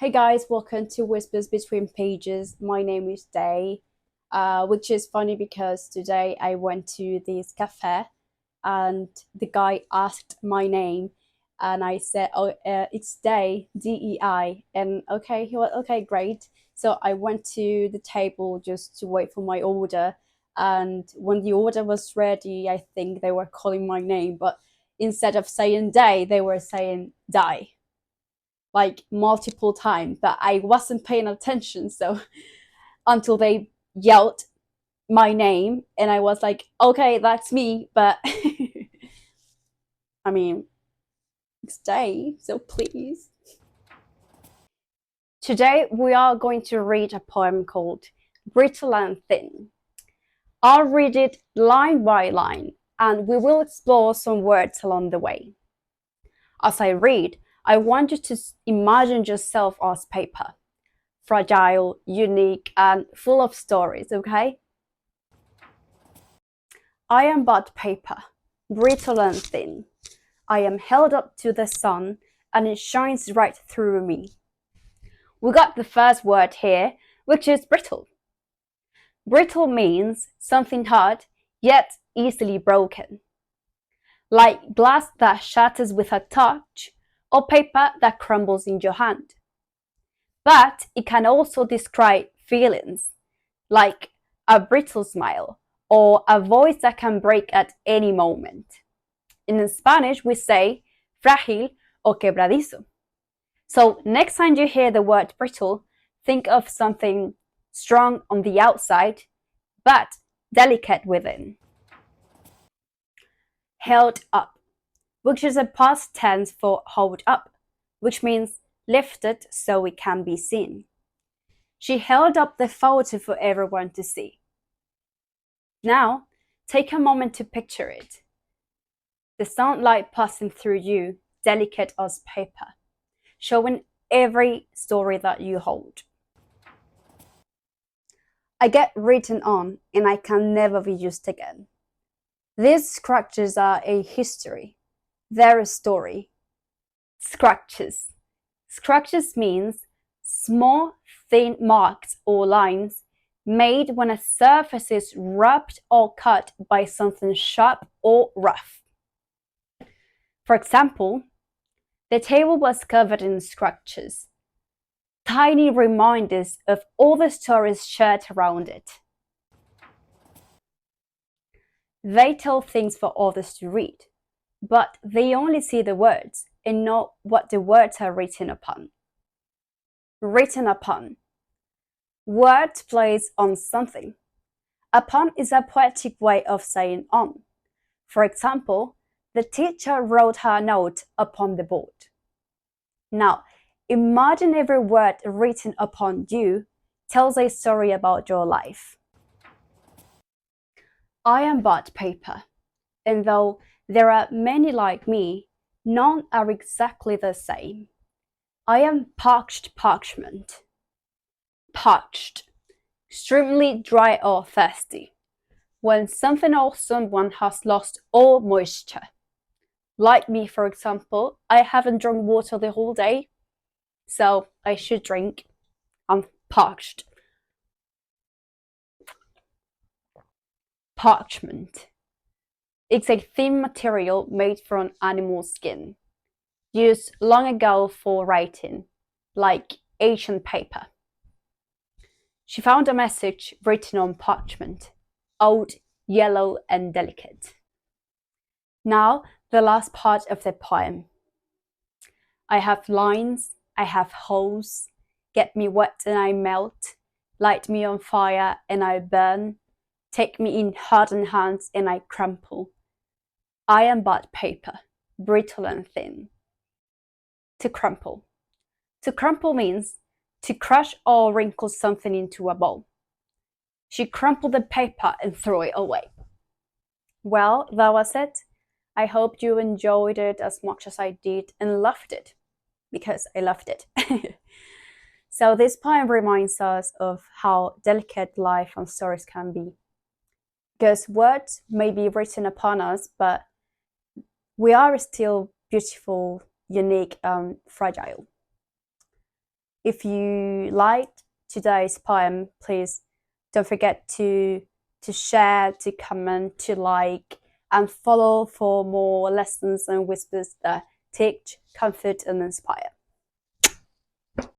Hey guys, welcome to Whispers Between Pages. My name is Day, which is funny because today I went to this cafe and the guy asked my name and I said, "Oh, it's Day, DEI." And okay, he was okay, great. So I went to the table just to wait for my order. And when the order was ready, I think they were calling my name, but instead of saying Day, they were saying Die like multiple times, but I wasn't paying attention. So until they yelled my name, and I was like, okay, that's me. But I mean, stay, so please. Today we are going to read a poem called Brittle and Thin. I'll read it line by line, and we will explore some words along the way. As I read, I want you to imagine yourself as paper, fragile, unique, and full of stories, okay? I am but paper, brittle and thin. I am held up to the sun, and it shines right through me. We got the first word here, which is brittle. Brittle means something hard, yet easily broken. Like glass that shatters with a touch, or paper that crumbles in your hand. But it can also describe feelings, like a brittle smile or a voice that can break at any moment. In Spanish, we say frágil o quebradizo. So next time you hear the word brittle, think of something strong on the outside, but delicate within. Held up, which is a past tense for hold up, which means lifted so it can be seen. She held up the photo for everyone to see. Now, take a moment to picture it. The sunlight passing through you, delicate as paper, showing every story that you hold. I get written on and I can never be used again. These scratches are a history. They're a story. Scratches. Scratches means small, thin marks or lines made when a surface is rubbed or cut by something sharp or rough. For example, the table was covered in scratches, tiny reminders of all the stories shared around it. They tell things for others to read, but they only see the words and not what the words are written upon. Written upon. Word plays on something. Upon is a poetic way of saying on. For example, the teacher wrote her note upon the board. Now, imagine every word written upon you tells a story about your life. I am but paper, and though there are many like me, none are exactly the same. I am parched parchment. Parched, extremely dry or thirsty, when something or someone has lost all moisture. Like me, for example, I haven't drunk water the whole day, so I should drink. I'm parched. Parchment. It's a thin material made from animal skin, used long ago for writing, like ancient paper. She found a message written on parchment, old, yellow, and delicate. Now, the last part of the poem. I have lines, I have holes, get me wet and I melt, light me on fire and I burn, take me in hardened hands and I crumple. I am but paper, brittle and thin. To crumple. To crumple means to crush or wrinkle something into a ball. She crumpled the paper and threw it away. Well, that was it. I hope you enjoyed it as much as I did and loved it, because I loved it. So this poem reminds us of how delicate life and stories can be. Because words may be written upon us, but we are still beautiful, unique, and fragile. If you liked today's poem, please don't forget to share, to comment, to like, and follow for more lessons and whispers that teach, comfort, and inspire.